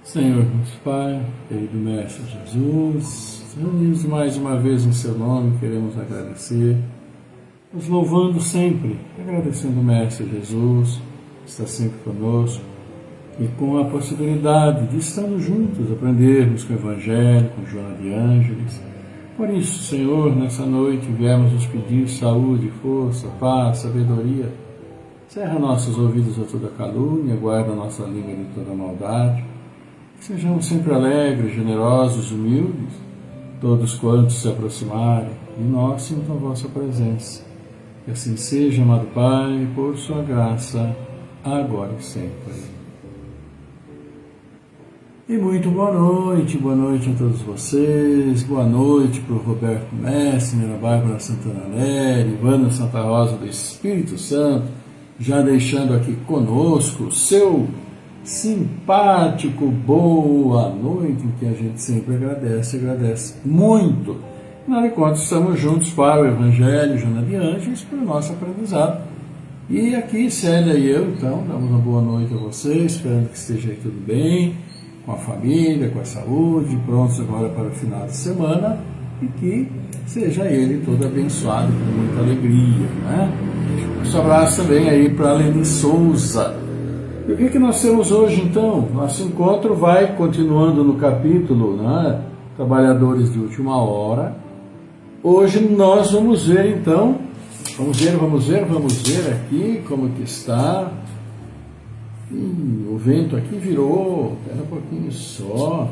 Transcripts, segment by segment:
Senhor nosso Pai, querido Mestre Jesus, reunidos mais uma vez em Seu nome, queremos agradecer, nos louvando sempre, agradecendo o Mestre Jesus, que está sempre conosco, e com a possibilidade de estarmos juntos, aprendermos com o Evangelho, com Joana de Ângeles. Por isso, Senhor, nessa noite viemos nos pedir saúde, força, paz, sabedoria. Cerra nossos ouvidos a toda calúnia, guarda nossa língua de toda maldade. Que sejamos sempre alegres, generosos, humildes, todos quantos se aproximarem de nós sintam a vossa presença. Que assim seja, amado Pai, por sua graça, agora e sempre. E muito boa noite a todos vocês, boa noite para o Roberto Messner, a Bárbara Santana Neri, Ivana Santa Rosa do Espírito Santo, já deixando aqui conosco o seu simpático boa noite, em que a gente sempre agradece muito. Afinal de contas, estamos juntos para o Evangelho, Joana de Ângeles, para o nosso aprendizado. E aqui, Célia e eu, então, damos uma boa noite a vocês, esperando que esteja aí tudo bem, com a família, com a saúde, prontos agora para o final de semana, e que seja ele todo abençoado com muita alegria, né? Um abraço também aí para a Leni Souza. E o que nós temos hoje, então? Nosso encontro vai continuando no capítulo, né? Trabalhadores de Última Hora. Hoje nós vamos ver, então, vamos ver aqui como que está. O vento aqui virou, espera um pouquinho só.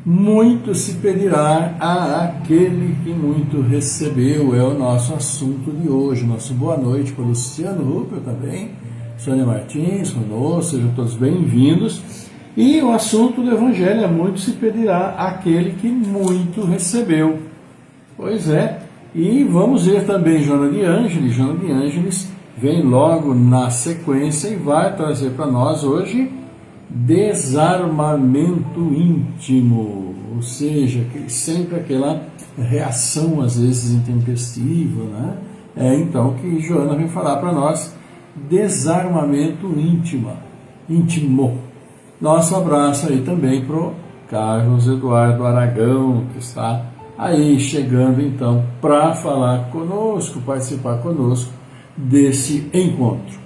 Muito se pedirá àquele que muito recebeu, é o nosso assunto de hoje. Nosso boa noite para o Luciano Ruppel também, Sônia Martins conosco, sejam todos bem-vindos. E o assunto do Evangelho é muito se pedirá àquele que muito recebeu. Pois é, e vamos ver também Joana de Ângeles. Joana de Ângeles vem logo na sequência e vai trazer para nós hoje desarmamento íntimo, ou seja, sempre aquela reação às vezes intempestiva, né? É então que Joana vem falar para nós desarmamento íntimo. Nosso abraço aí também para o Carlos Eduardo Aragão, que está aí chegando então para falar conosco, participar conosco desse encontro.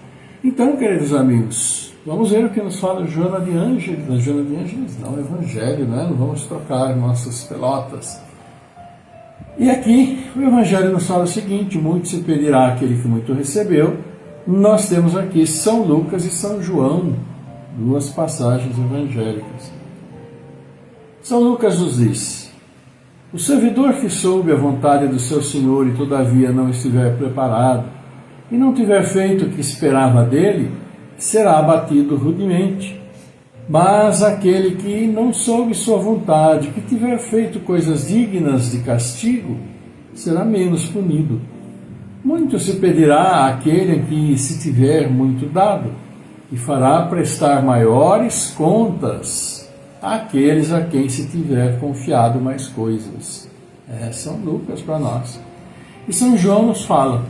Então, queridos amigos, vamos ver o que nos fala Joana de Ângeles. Joana de Ângeles não, Evangelho, né? Não vamos trocar nossas pelotas. E aqui o Evangelho nos fala o seguinte: muito se pedirá àquele que muito recebeu. Nós temos aqui São Lucas e São João, duas passagens evangélicas. São Lucas nos diz: o servidor que soube a vontade do seu senhor e todavia não estiver preparado e não tiver feito o que esperava dele, será abatido rudemente. Mas aquele que não soube sua vontade, que tiver feito coisas dignas de castigo, será menos punido. Muito se pedirá àquele que se tiver muito dado, e fará prestar maiores contas àqueles a quem se tiver confiado mais coisas. É São Lucas para nós. E São João nos fala: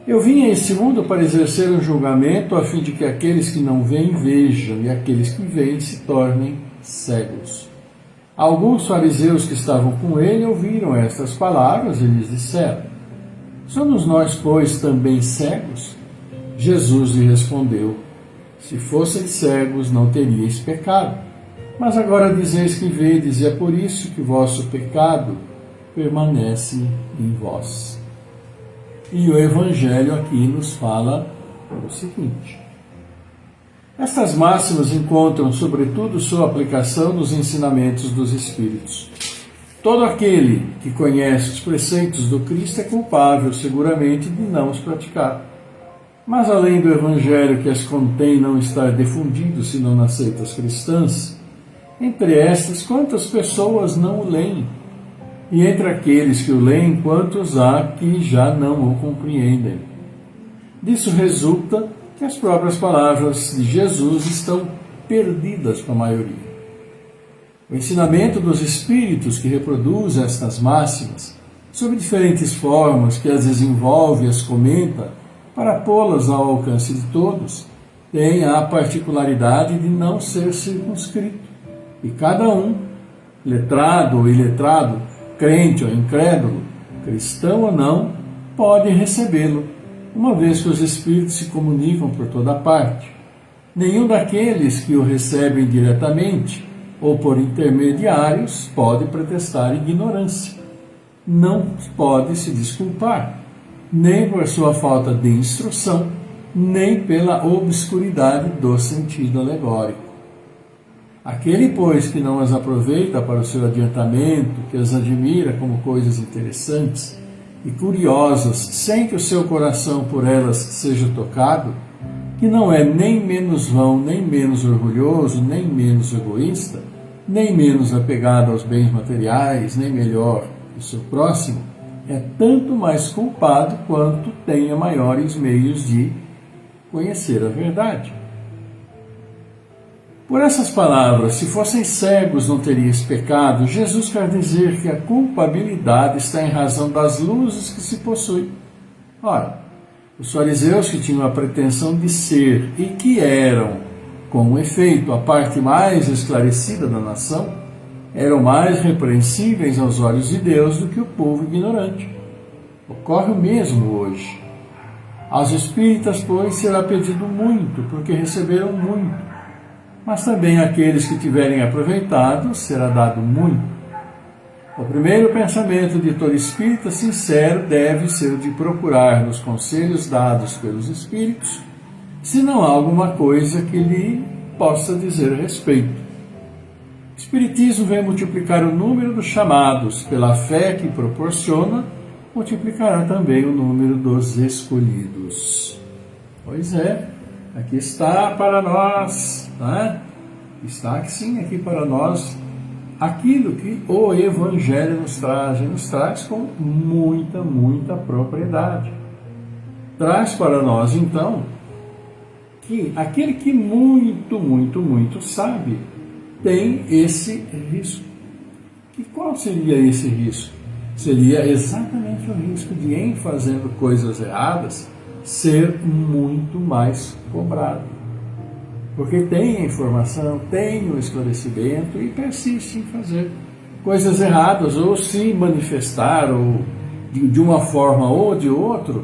eu vim a este mundo para exercer um julgamento a fim de que aqueles que não veem vejam e aqueles que veem se tornem cegos. Alguns fariseus que estavam com ele ouviram estas palavras e lhes disseram: somos nós, pois, também cegos? Jesus lhe respondeu: se fosseis cegos, não teríeis pecado. Mas agora dizeis que vedes, e é por isso que vosso pecado permanece em vós. E o Evangelho aqui nos fala o seguinte: estas máximas encontram, sobretudo, sua aplicação nos ensinamentos dos Espíritos. Todo aquele que conhece os preceitos do Cristo é culpável, seguramente, de não os praticar. Mas além do Evangelho que as contém não estar difundido senão nas seitas cristãs, entre estas, quantas pessoas não o leem? E entre aqueles que o leem, quantos há que já não o compreendem? Disso resulta que as próprias palavras de Jesus estão perdidas para a maioria. O ensinamento dos Espíritos que reproduz estas máximas sob diferentes formas que às vezes envolve e as comenta, para pô-las ao alcance de todos, tem a particularidade de não ser circunscrito. E cada um, letrado ou iletrado, crente ou incrédulo, cristão ou não, pode recebê-lo, uma vez que os Espíritos se comunicam por toda parte. Nenhum daqueles que o recebem diretamente ou por intermediários pode protestar ignorância. Não pode se desculpar, nem por sua falta de instrução, nem pela obscuridade do sentido alegórico. Aquele, pois, que não as aproveita para o seu adiantamento, que as admira como coisas interessantes e curiosas, sem que o seu coração por elas seja tocado, que não é nem menos vão, nem menos orgulhoso, nem menos egoísta, nem menos apegado aos bens materiais, nem melhor que o seu próximo, é tanto mais culpado quanto tenha maiores meios de conhecer a verdade. Por essas palavras, se fossem cegos não terias pecado, Jesus quer dizer que a culpabilidade está em razão das luzes que se possui. Ora, os fariseus, que tinham a pretensão de ser e que eram, com efeito, a parte mais esclarecida da nação, eram mais repreensíveis aos olhos de Deus do que o povo ignorante. Ocorre o mesmo hoje. Aos espíritas, pois, será pedido muito, porque receberam muito. Mas também àqueles que tiverem aproveitado, será dado muito. O primeiro pensamento de todo espírita sincero deve ser o de procurar nos conselhos dados pelos espíritos, se não há alguma coisa que lhe possa dizer a respeito. O Espiritismo vem multiplicar o número dos chamados, pela fé que proporciona, multiplicará também o número dos escolhidos. Pois é, aqui está para nós, né? Está aqui, sim, aqui para nós, aquilo que o Evangelho nos traz com muita, muita propriedade. Traz para nós, então, que aquele que muito, muito, muito sabe, tem esse risco. E qual seria esse risco? Seria exatamente o risco de, em fazendo coisas erradas, ser muito mais cobrado. Porque tem a informação, tem o esclarecimento e persiste em fazer coisas erradas, ou se manifestar, ou de uma forma ou de outra,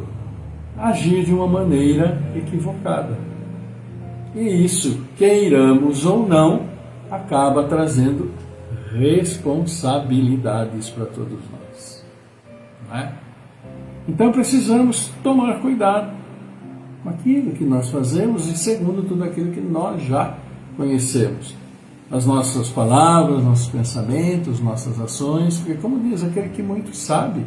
agir de uma maneira equivocada. E isso, queiramos ou não, acaba trazendo responsabilidades para todos nós. Não é? Então precisamos tomar cuidado com aquilo que nós fazemos e segundo tudo aquilo que nós já conhecemos. As nossas palavras, nossos pensamentos, nossas ações, porque como diz, aquele que muito sabe,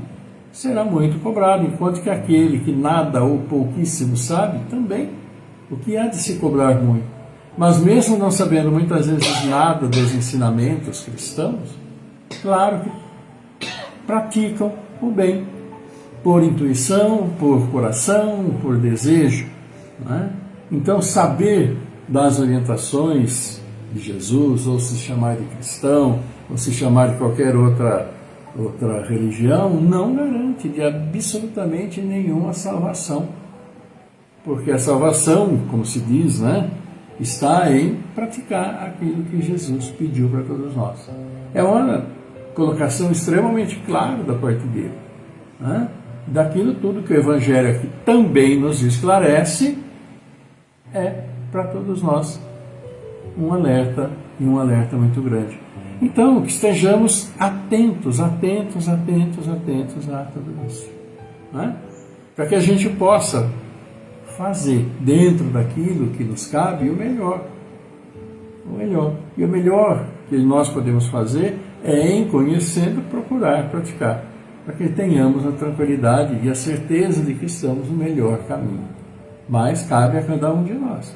será muito cobrado, enquanto que aquele que nada ou pouquíssimo sabe, também, o que há de se cobrar muito. Mas mesmo não sabendo muitas vezes nada dos ensinamentos cristãos, claro que praticam o bem, por intuição, por coração, por desejo. Não é? Então, saber das orientações de Jesus, ou se chamar de cristão, ou se chamar de qualquer outra religião, não garante de absolutamente nenhuma salvação. Porque a salvação, como se diz, né, está em praticar aquilo que Jesus pediu para todos nós. É uma colocação extremamente clara da parte dele. Né? Daquilo tudo que o Evangelho aqui também nos esclarece, é para todos nós um alerta, e um alerta muito grande. Então, que estejamos atentos a tudo isso. Né? Para que a gente possa fazer dentro daquilo que nos cabe o melhor. O melhor. E o melhor que nós podemos fazer é, em conhecendo, procurar praticar, para que tenhamos a tranquilidade e a certeza de que estamos no melhor caminho. Mas cabe a cada um de nós.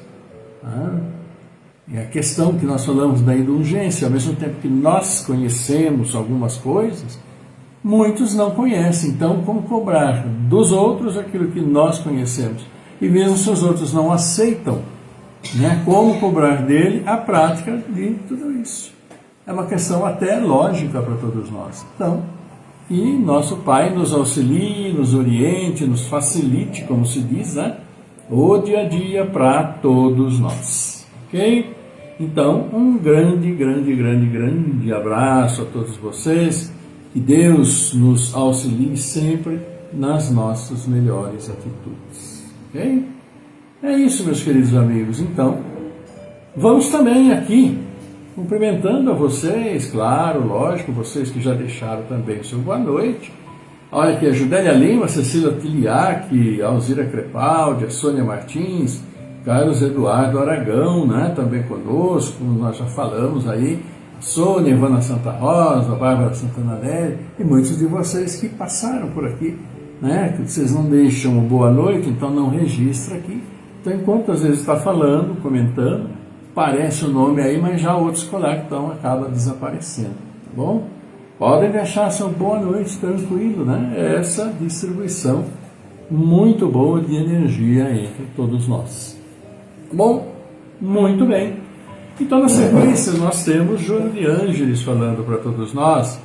E a questão que nós falamos da indulgência, ao mesmo tempo que nós conhecemos algumas coisas, muitos não conhecem. Então, como cobrar dos outros aquilo que nós conhecemos? E mesmo se os outros não aceitam, né, como cobrar dele a prática de tudo isso? É uma questão até lógica para todos nós. Então, e nosso Pai nos auxilie, nos oriente, nos facilite, como se diz, né? O dia a dia para todos nós, ok? Então, um grande abraço a todos vocês, que Deus nos auxilie sempre nas nossas melhores atitudes, ok? É isso, meus queridos amigos. Então, vamos também aqui cumprimentando a vocês, claro, lógico, vocês que já deixaram também o seu boa noite. Olha aqui, a Judélia Lima, Cecília Tiliac, Alzira Crepaldi, a Sônia Martins, Carlos Eduardo Aragão, né, também conosco, nós já falamos aí, a Sônia, Ivana Santa Rosa, a Bárbara Santana Nery, e muitos de vocês que passaram por aqui, né, que vocês não deixam uma boa noite, então não registra aqui. Então, enquanto às vezes está falando, comentando, aparece o nome aí, mas já outros colegas, então acaba desaparecendo, tá bom? Podem deixar seu boa noite tranquilo, né? Essa distribuição muito boa de energia entre todos nós. Bom, muito bem. Então, na sequência, nós temos Joana de Ângeles falando para todos nós,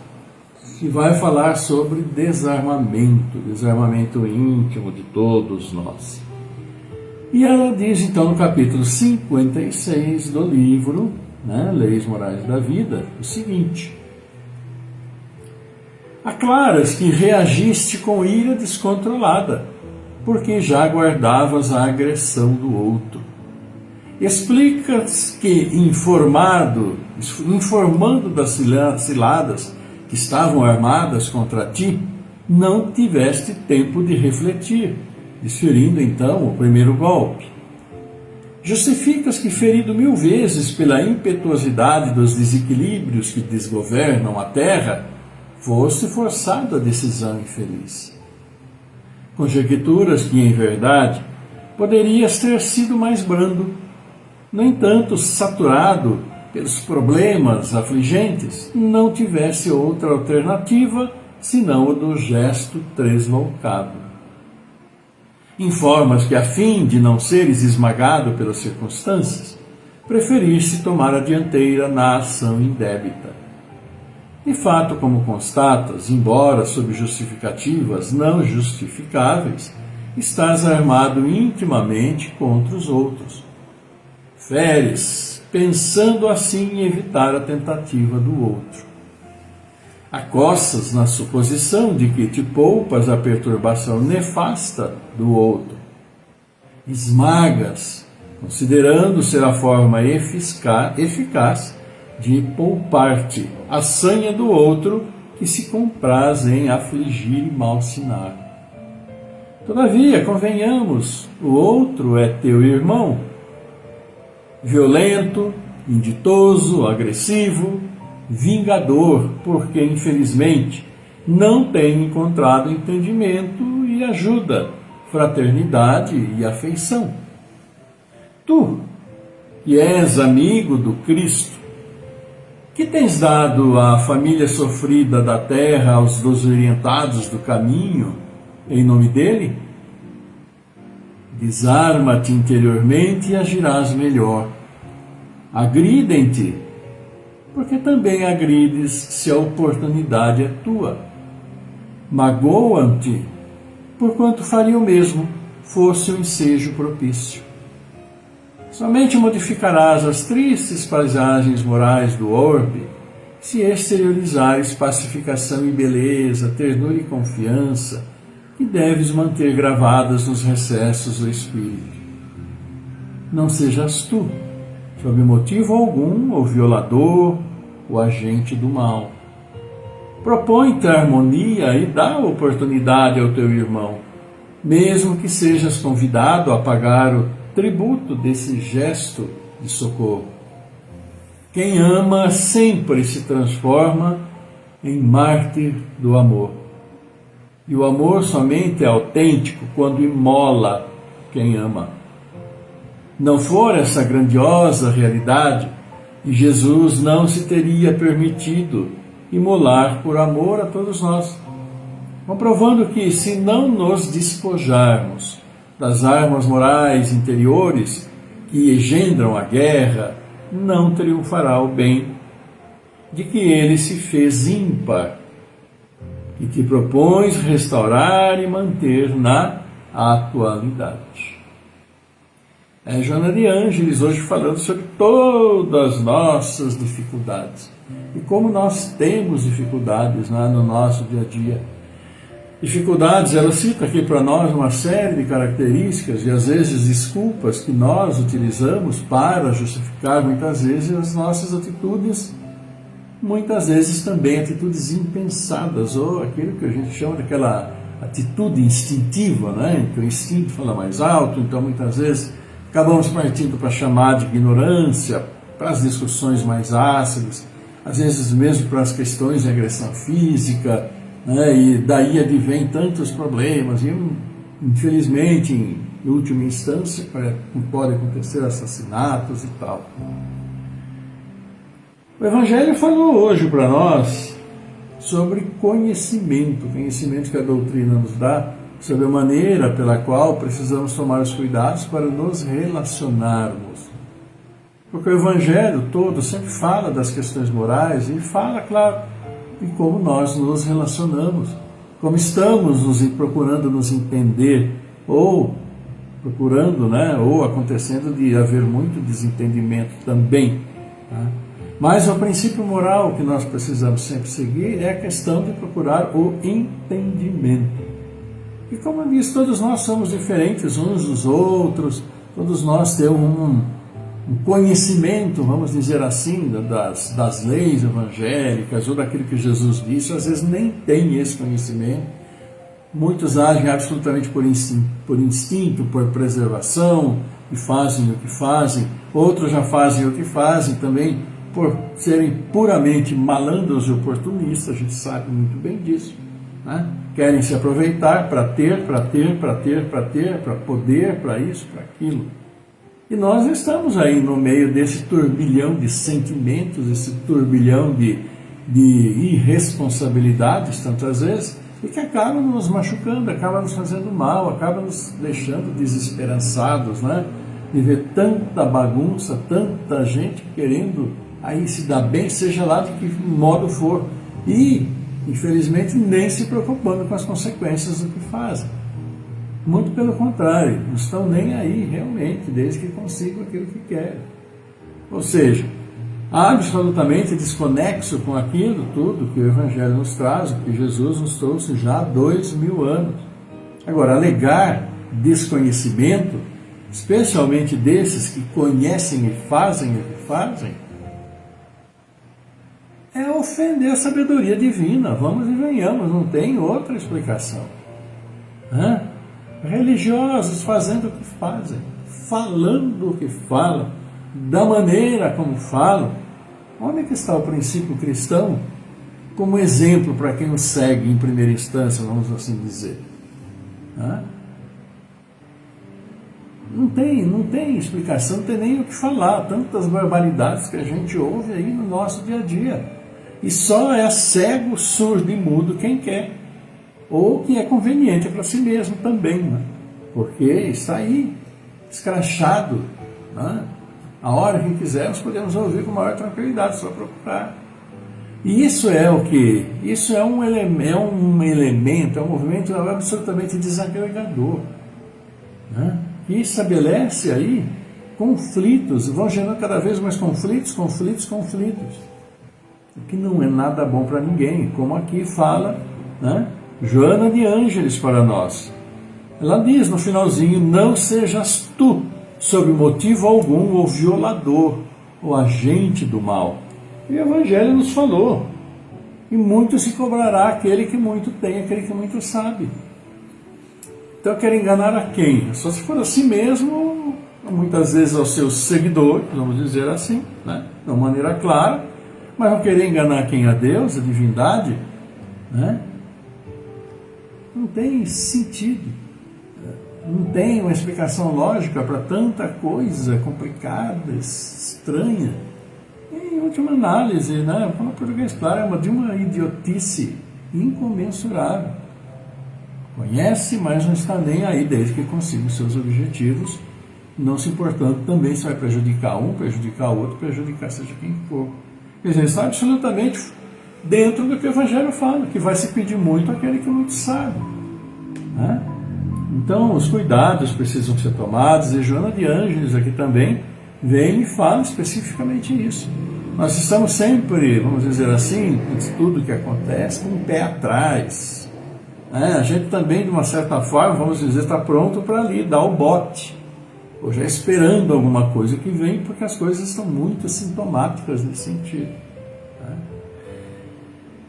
que vai falar sobre desarmamento íntimo de todos nós. E ela diz, então, no capítulo 56 do livro, né, Leis Morais da Vida, o seguinte: aclaras que reagiste com ira descontrolada, porque já guardavas a agressão do outro. Explicas que, informando das ciladas que estavam armadas contra ti, não tiveste tempo de refletir, desferindo então o primeiro golpe. Justificas que, ferido 1000 vezes pela impetuosidade dos desequilíbrios que desgovernam a terra, foste forçado à decisão infeliz. Conjecturas que, em verdade, poderias ter sido mais brando. No entanto, saturado pelos problemas afligentes, não tivesse outra alternativa senão o do gesto tresloucado. Informas que, a fim de não seres esmagado pelas circunstâncias, preferiste tomar a dianteira na ação indébita. De fato, como constatas, embora sob justificativas não justificáveis, estás armado intimamente contra os outros. Feres, pensando assim em evitar a tentativa do outro. Acossas na suposição de que te poupas a perturbação nefasta do outro. Esmagas, considerando ser a forma eficaz de poupar-te a sanha do outro que se compraz em afligir e malsinar. Todavia, convenhamos, o outro é teu irmão, violento, inditoso, agressivo, vingador, porque, infelizmente, não tem encontrado entendimento e ajuda, fraternidade e afeição. Tu, que és amigo do Cristo, que tens dado à família sofrida da terra, aos desorientados do caminho, em nome dele? Desarma-te interiormente e agirás melhor. Agridem-te, porque também agrides se a oportunidade é tua. Magoam-te, porquanto faria o mesmo, fosse o ensejo propício. Somente modificarás as tristes paisagens morais do orbe se exteriorizares pacificação e beleza, ternura e confiança que deves manter gravadas nos recessos do espírito. Não sejas tu, sob motivo algum, o violador, o agente do mal. Propõe-te a harmonia e dá oportunidade ao teu irmão, mesmo que sejas convidado a pagar o tributo desse gesto de socorro. Quem ama sempre se transforma em mártir do amor. E o amor somente é autêntico quando imola quem ama. Não for essa grandiosa realidade, e Jesus não se teria permitido imolar por amor a todos nós, comprovando que, se não nos despojarmos das armas morais interiores que engendram a guerra, não triunfará o bem, de que ele se fez ímpar, e que propões restaurar e manter na atualidade. É Joana de Ângeles hoje falando sobre todas as nossas dificuldades e como nós temos dificuldades no nosso dia a dia. Dificuldades, ela cita aqui para nós uma série de características e às vezes desculpas que nós utilizamos para justificar muitas vezes as nossas atitudes, muitas vezes também atitudes impensadas, ou aquilo que a gente chama daquela atitude instintiva, né? Que o instinto fala mais alto, então muitas vezes acabamos partindo para chamar de ignorância, para as discussões mais ácidas, às vezes mesmo para as questões de agressão física, né? E daí advém tantos problemas, e infelizmente, em última instância, pode acontecer assassinatos e tal. O Evangelho falou hoje para nós sobre conhecimento que a doutrina nos dá, sobre a maneira pela qual precisamos tomar os cuidados para nos relacionarmos. Porque o Evangelho todo sempre fala das questões morais e fala, claro, de como nós nos relacionamos, como estamos procurando nos entender, ou procurando, ou acontecendo de haver muito desentendimento também. Tá? Mas o princípio moral que nós precisamos sempre seguir é a questão de procurar o entendimento. E como eu disse, todos nós somos diferentes uns dos outros, todos nós temos um conhecimento, vamos dizer assim, das leis evangélicas ou daquilo que Jesus disse, às vezes nem tem esse conhecimento. Muitos agem absolutamente por instinto, por preservação, e fazem o que fazem. Outros já fazem o que fazem também por serem puramente malandros e oportunistas, a gente sabe muito bem disso. Né? Querem se aproveitar para ter, para poder, para isso, para aquilo. E nós estamos aí no meio desse turbilhão de sentimentos, esse turbilhão de irresponsabilidades, tantas vezes, e que acaba nos machucando, acaba nos fazendo mal, acaba nos deixando desesperançados, né? De ver tanta bagunça, tanta gente querendo aí se dar bem, seja lá de que modo for, e, infelizmente, nem se preocupando com as consequências do que fazem. Muito pelo contrário, não estão nem aí realmente, desde que consigam aquilo que querem. Ou seja, absolutamente desconexo com aquilo tudo que o Evangelho nos traz, que Jesus nos trouxe já há 2000 anos. Agora, alegar desconhecimento, especialmente desses que conhecem e fazem o que fazem, é ofender a sabedoria divina. Vamos e venhamos, não tem outra explicação. Religiosos fazendo o que fazem, falando o que falam, da maneira como falam. Onde é que está o princípio cristão como exemplo para quem o segue em primeira instância, vamos assim dizer? Não tem explicação, não tem nem o que falar, tantas barbaridades que a gente ouve aí no nosso dia a dia. E só é cego, surdo e mudo quem quer, ou que é conveniente para si mesmo também, né? Porque está aí, escrachado, né? A hora que quisermos podemos ouvir com maior tranquilidade, só procurar. E isso é o que? Isso é um elemento, é um movimento absolutamente desagregador, né? Que estabelece aí conflitos, vão gerando cada vez mais conflitos, o que não é nada bom para ninguém, como aqui fala, né, Joana de Ângeles para nós. Ela diz no finalzinho: não sejas tu, sob motivo algum, o violador, o agente do mal. E o Evangelho nos falou: e muito se cobrará aquele que muito tem, aquele que muito sabe. Então quer enganar a quem? Só se for a si mesmo, muitas vezes aos seus seguidores, vamos dizer assim, né, de uma maneira clara, mas não querer enganar quem? A Deus, a divindade, né? Não tem sentido, não tem uma explicação lógica para tanta coisa complicada, estranha. E, em última análise, né, como o português claro, é de uma idiotice incomensurável. Conhece, mas não está nem aí desde que consiga os seus objetivos, não se importando também se vai prejudicar um, prejudicar o outro, prejudicar seja quem for. Quer dizer, está absolutamente dentro do que o Evangelho fala, que vai se pedir muito àquele que muito sabe. Né? Então, os cuidados precisam ser tomados, e Joana de Ângeles aqui também vem e fala especificamente isso. Nós estamos sempre, vamos dizer assim, em tudo que acontece, com o pé atrás. A gente também, de uma certa forma, vamos dizer, está pronto para ali, dar o bote, ou já esperando alguma coisa que vem, porque as coisas estão muito sintomáticas nesse sentido.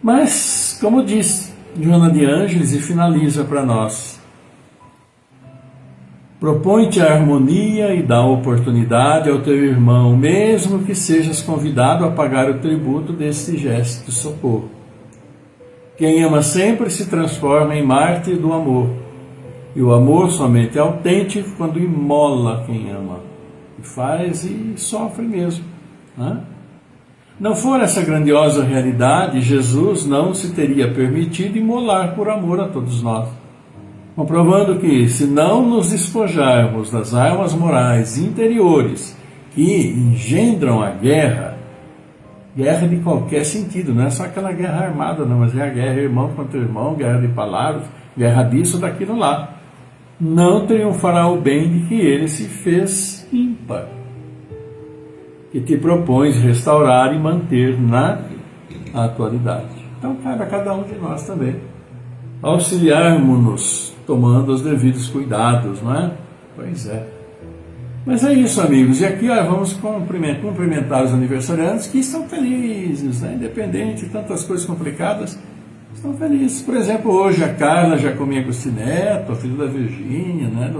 Mas, como diz Joana de Ângeles, e finaliza para nós: propõe-te a harmonia e dá oportunidade ao teu irmão, mesmo que sejas convidado a pagar o tributo deste gesto de socorro. Quem ama sempre se transforma em mártir do amor, e o amor somente é autêntico quando imola quem ama, e faz e sofre mesmo. Não for essa grandiosa realidade, Jesus não se teria permitido imolar por amor a todos nós, comprovando que, se não nos despojarmos das armas morais interiores que engendram a guerra de qualquer sentido, não é só aquela guerra armada, não, mas é a guerra irmão contra irmão, guerra de palavras, guerra disso, daquilo lá, não triunfará o bem de que ele se fez ímpar, que te propões restaurar e manter na atualidade. Então, cabe a cada um de nós também auxiliarmos-nos, tomando os devidos cuidados, não é? Pois é. Mas é isso, amigos. E aqui vamos cumprimentar os aniversariantes que estão felizes, né? Independente de tantas coisas complicadas, estão felizes. Por exemplo, hoje a Carla Jacomi Agostineto, a filha da Virgínia, né?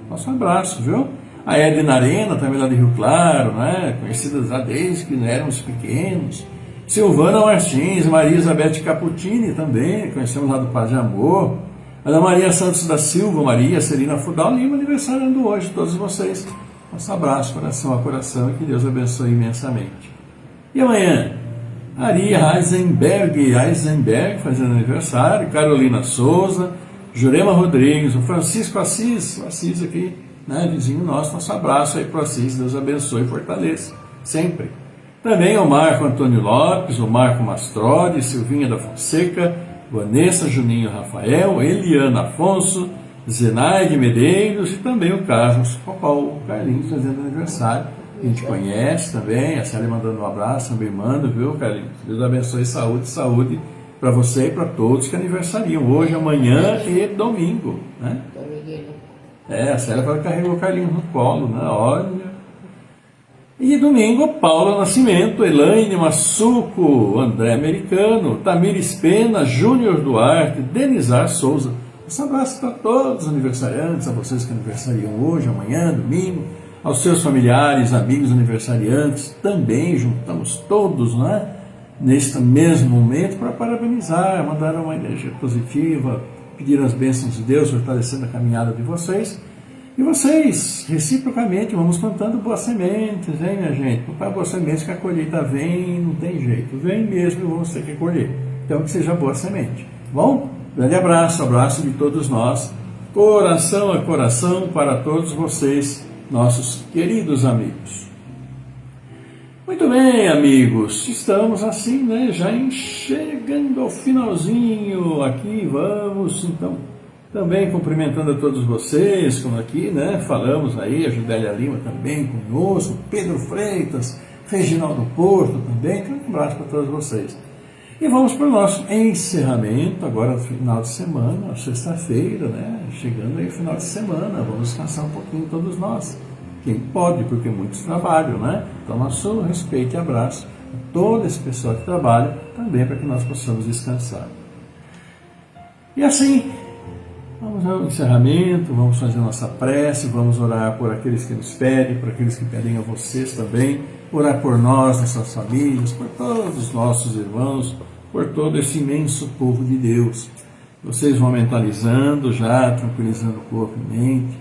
Nosso abraço, viu? A Edna Arena, também lá de Rio Claro, né? Conhecidas já desde que éramos pequenos. Silvana Martins, Maria Isabete Caputini também, conhecemos lá do Padre Amor. Ana Maria Santos da Silva, Maria Celina Fudal Lima, aniversariando hoje, todos vocês. Nosso abraço, coração a coração, e que Deus abençoe imensamente. E amanhã, Ari Heisenberg, fazendo aniversário, Carolina Souza, Jurema Rodrigues, o Francisco Assis, o Assis aqui, né, vizinho nosso, nosso abraço aí para o Assis, Deus abençoe e fortaleça, sempre. Também o Marco Antônio Lopes, o Marco Mastrodi, Silvinha da Fonseca, Vanessa Juninho Rafael, Eliana Afonso, Zenaide Medeiros e também o Carlos Popó, o Carlinhos fazendo aniversário. A gente conhece também, a Célia mandando um abraço, também manda, viu, Carlinhos? Deus abençoe, saúde para você e para todos que aniversariam hoje, amanhã e domingo, né? A Célia carregou o Carlinhos no colo, né? Olha. E domingo, Paulo Nascimento, Elaine Massuco, André Americano, Tamires Pena, Júnior Duarte, Denizar Souza. Um abraço para todos os aniversariantes, a vocês que aniversariam hoje, amanhã, domingo, aos seus familiares, amigos aniversariantes. Também juntamos todos, né, neste mesmo momento para parabenizar, mandar uma energia positiva, pedir as bênçãos de Deus, fortalecendo a caminhada de vocês. E vocês, reciprocamente, vamos plantando boas sementes, hein, minha gente? Plantar boas sementes que a colheita vem, não tem jeito. Vem mesmo e vamos ter que colher. Então, que seja boa semente. Bom? Grande abraço, abraço de todos nós. Coração a coração para todos vocês, nossos queridos amigos. Muito bem, amigos. Estamos assim, né? Já chegando ao finalzinho aqui. Vamos, então. Também cumprimentando a todos vocês, como aqui, né, falamos aí, a Judélia Lima também conosco, Pedro Freitas, Reginaldo Porto também, então um abraço para todos vocês. E vamos para o nosso encerramento, agora no final de semana, sexta-feira, né, chegando aí o final de semana, vamos descansar um pouquinho todos nós, quem pode, porque muitos trabalham, né, então nosso respeito e abraço a todo esse pessoal que trabalha, também para que nós possamos descansar. E assim, vamos ao encerramento, vamos fazer nossa prece, vamos orar por aqueles que nos pedem, por aqueles que pedem a vocês também, orar por nós, nossas famílias, por todos os nossos irmãos, por todo esse imenso povo de Deus. Vocês vão mentalizando já, tranquilizando o corpo e mente,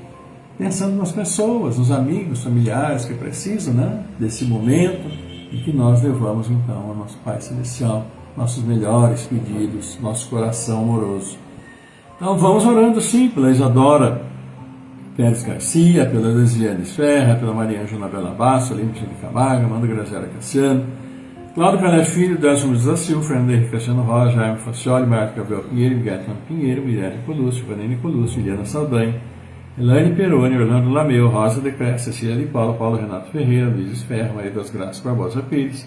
pensando nas pessoas, nos amigos, familiares que precisam, né, desse momento em que nós levamos então ao nosso Pai Celestial, nossos melhores pedidos, nosso coração amoroso. Então vamos orando sim pela Isadora Pérez Garcia, pela Lesiane Ferra, pela Maria Ângela Bela Basso, Olímpia de Camargo, Amanda Graziela Cassiano, Cláudio Calé Filho, Delcio Muniz da Silva, Fernando Henrique Cassiano Rocha, Jaime Facioli, Marco Gabriel Pinheiro, Miguel Pinheiro, Mirelle Colucci, Vanene Colucci, Juliana Saldanha, Elaine Peroni, Orlando Lameu, Rosa de Cresce, Cecília de Paula, Paulo Renato Ferreira, Luiz Ferro, Maria das Graças Barbosa Pires,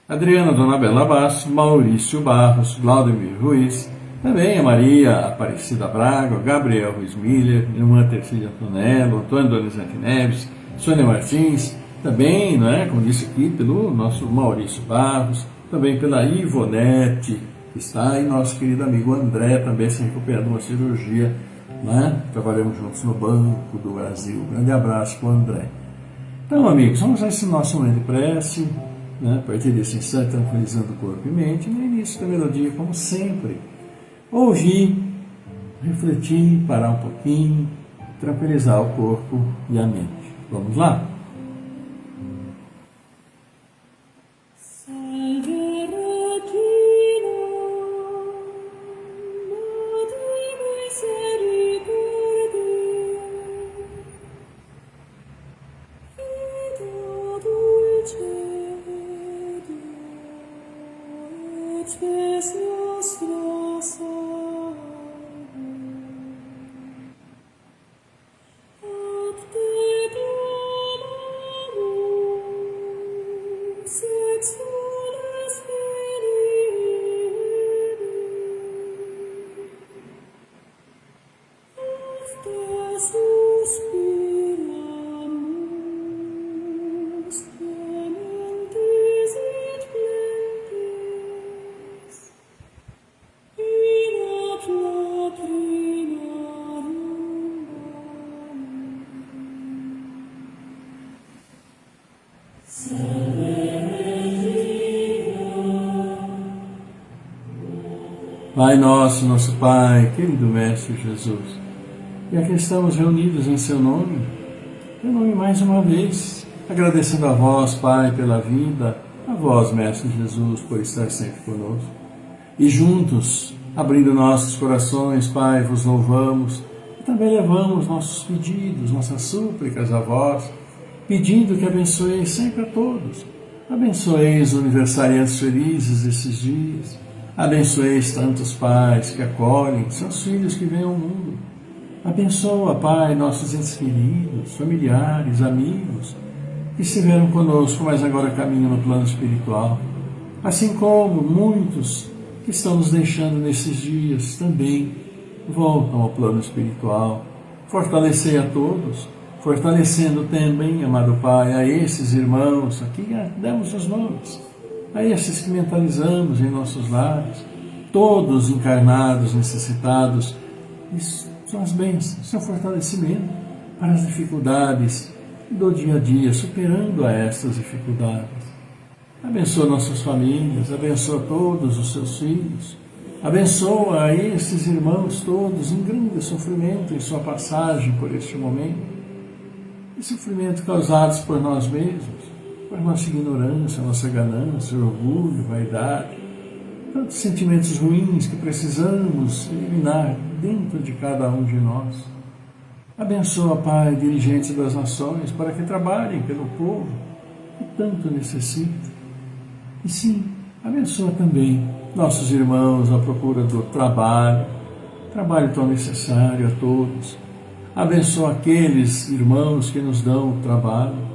Adriana Dona Bela Bastos, Maurício Barros, Glaudemir Ruiz, também a Maria Aparecida Braga, Gabriel Ruiz Miller, irmã Tercília Antonello, Antônio Donizete Neves, Sônia Martins, também, não é, como disse aqui, pelo nosso Maurício Barros, também pela Ivonete, que está aí, nosso querido amigo André, também se recuperando de uma cirurgia, né? Trabalhamos juntos no Banco do Brasil. Grande abraço para o André. Então, amigos, vamos a esse nosso momento de prece, né? A partir desse instante, tranquilizando o corpo e mente, no início da melodia, como sempre, ouvir, refletir, parar um pouquinho, tranquilizar o corpo e a mente. Vamos lá? Pai nosso, nosso Pai, querido Mestre Jesus, e aqui estamos reunidos em Seu nome mais uma vez, agradecendo a vós, Pai, pela vida, a vós, Mestre Jesus, por estar sempre conosco, e juntos, abrindo nossos corações, Pai, vos louvamos, e também levamos nossos pedidos, nossas súplicas a vós, pedindo que abençoeis sempre a todos, abençoeis os aniversariantes felizes desses dias, abençoeis tantos pais que acolhem seus filhos que vêm ao mundo. Abençoa, Pai, nossos entes queridos, familiares, amigos, que estiveram conosco, mas agora caminham no plano espiritual. Assim como muitos que estão nos deixando nesses dias também voltam ao plano espiritual. Fortalecei a todos, fortalecendo também, amado Pai, a esses irmãos, aqui damos os nomes, a esses que mentalizamos em nossos lares, todos encarnados, necessitados, são as bênçãos, seu fortalecimento para as dificuldades do dia a dia, superando a estas dificuldades. Abençoa nossas famílias, abençoa todos os seus filhos, abençoa a esses irmãos todos em grande sofrimento em sua passagem por este momento, e sofrimento causados por nós mesmos, por nossa ignorância, nossa ganância, orgulho, vaidade, tantos sentimentos ruins que precisamos eliminar dentro de cada um de nós. Abençoa, Pai, dirigentes das nações, para que trabalhem pelo povo que tanto necessita. E sim, abençoa também nossos irmãos à procura do trabalho tão necessário a todos. Abençoa aqueles irmãos que nos dão o trabalho,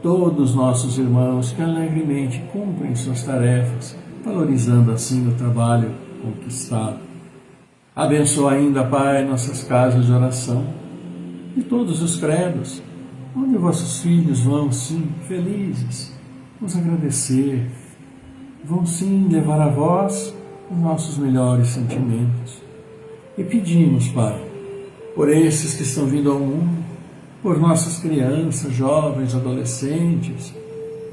todos nossos irmãos que alegremente cumprem suas tarefas, valorizando assim o trabalho conquistado. Abençoa ainda, Pai, nossas casas de oração e todos os credos, onde vossos filhos vão, sim, felizes, nos agradecer, vão, sim, levar a vós os nossos melhores sentimentos. E pedimos, Pai, por esses que estão vindo ao mundo, por nossas crianças, jovens, adolescentes,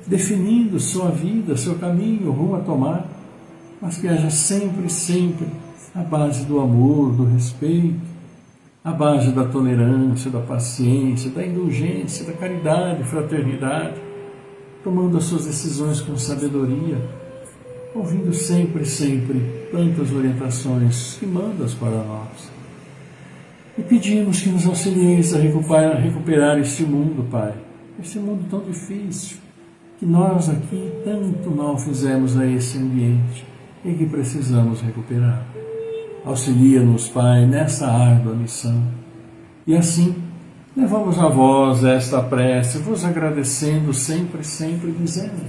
definindo sua vida, seu caminho, rumo a tomar, mas que haja sempre, sempre a base do amor, do respeito, a base da tolerância, da paciência, da indulgência, da caridade, fraternidade, tomando as suas decisões com sabedoria, ouvindo sempre, sempre tantas orientações que mandas para nós. E pedimos que nos auxilieis a recuperar este mundo, Pai, este mundo tão difícil, que nós aqui tanto mal fizemos a esse ambiente e que precisamos recuperar. Auxilia-nos, Pai, nessa árdua missão. E assim, levamos a vós esta prece, vos agradecendo sempre, sempre, dizendo: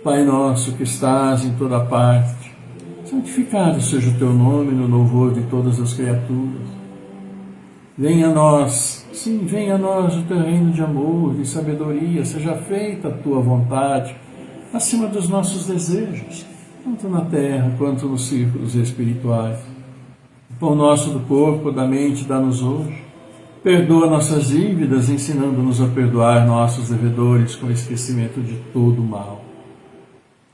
Pai nosso que estás em toda parte, santificado seja o teu nome no louvor de todas as criaturas. Venha a nós, sim, venha a nós o teu reino de amor, de sabedoria, seja feita a tua vontade, acima dos nossos desejos, tanto na terra quanto nos círculos espirituais. O pão nosso do corpo, da mente, dá-nos hoje. Perdoa nossas dívidas, ensinando-nos a perdoar nossos devedores com esquecimento de todo o mal.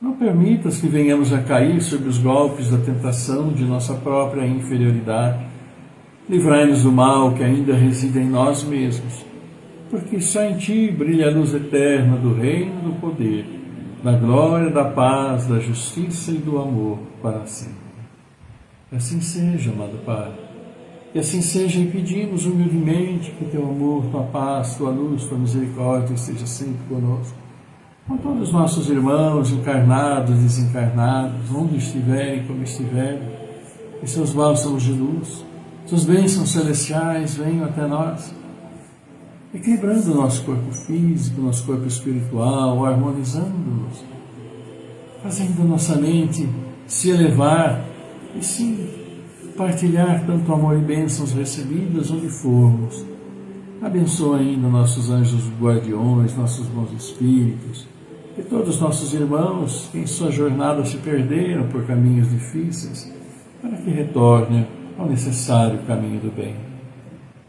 Não permitas que venhamos a cair sob os golpes da tentação de nossa própria inferioridade. Livrai-nos do mal que ainda reside em nós mesmos, porque só em Ti brilha a luz eterna do reino, do poder, da glória, da paz, da justiça e do amor para sempre. Que assim seja, amado Pai. Que assim seja, e pedimos humildemente que Teu amor, Tua paz, Tua luz, Tua misericórdia esteja sempre conosco, com todos os nossos irmãos, encarnados, desencarnados, onde estiverem, como estiverem, que seus bálsamos de luz, suas bênçãos celestiais venham até nós, equilibrando o nosso corpo físico, nosso corpo espiritual, harmonizando-nos, fazendo nossa mente se elevar e sim partilhar tanto amor e bênçãos recebidas onde formos. Abençoa ainda nossos anjos guardiões, nossos bons espíritos, e todos os nossos irmãos que em sua jornada se perderam por caminhos difíceis, para que retornem ao necessário caminho do bem.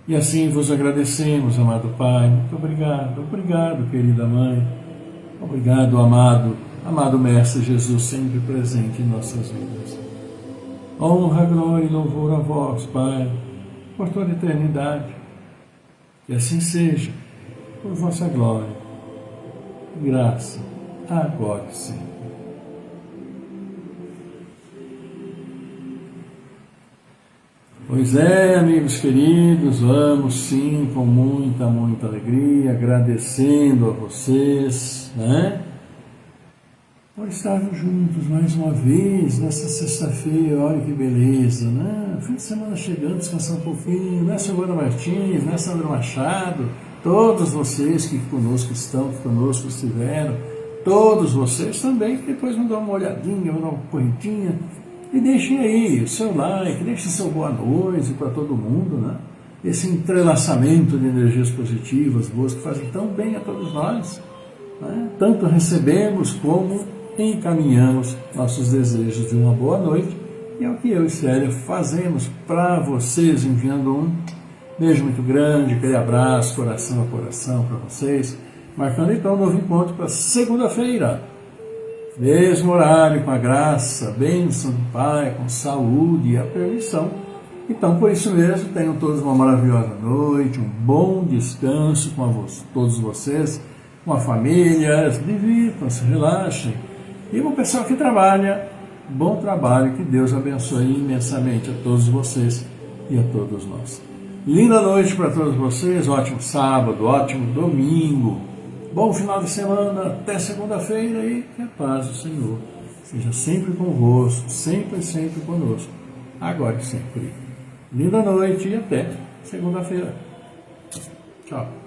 E assim vos agradecemos, amado Pai. Muito obrigado, obrigado, querida Mãe. Obrigado, amado Mestre Jesus, sempre presente em nossas vidas. Honra, glória e louvor a vós, Pai, por toda a eternidade. E assim seja, por vossa glória e graça, agora e sempre. Pois é, amigos queridos, vamos sim, com muita, muita alegria, agradecendo a vocês, né? Por estarmos juntos mais uma vez nessa sexta-feira. Olha que beleza, né? Fim de semana chegando, descansar um pouquinho, né, Silvana Martins, né, Sandra Machado, todos vocês que conosco estão, que conosco estiveram, todos vocês também, que depois vão dar uma olhadinha, vão dar uma correntinha, e deixem aí o seu like, deixem seu boa noite para todo mundo, né? Esse entrelaçamento de energias positivas, boas, que fazem tão bem a todos nós, né? Tanto recebemos como encaminhamos nossos desejos de uma boa noite, e é o que eu e Célia fazemos para vocês, enviando um beijo muito grande, aquele abraço, coração a coração para vocês, marcando então um novo encontro para segunda-feira, mesmo horário, com a graça, bênção do Pai, com saúde e a permissão. Então, por isso mesmo, tenham todos uma maravilhosa noite, um bom descanso com todos vocês, com a família, divirtam-se, relaxem. E com o pessoal que trabalha, bom trabalho, que Deus abençoe imensamente a todos vocês e a todos nós. Linda noite para todos vocês, ótimo sábado, ótimo domingo, bom final de semana, até segunda-feira, e que a paz do Senhor seja sempre convosco, sempre, sempre conosco, agora e sempre. Linda noite e até segunda-feira. Tchau.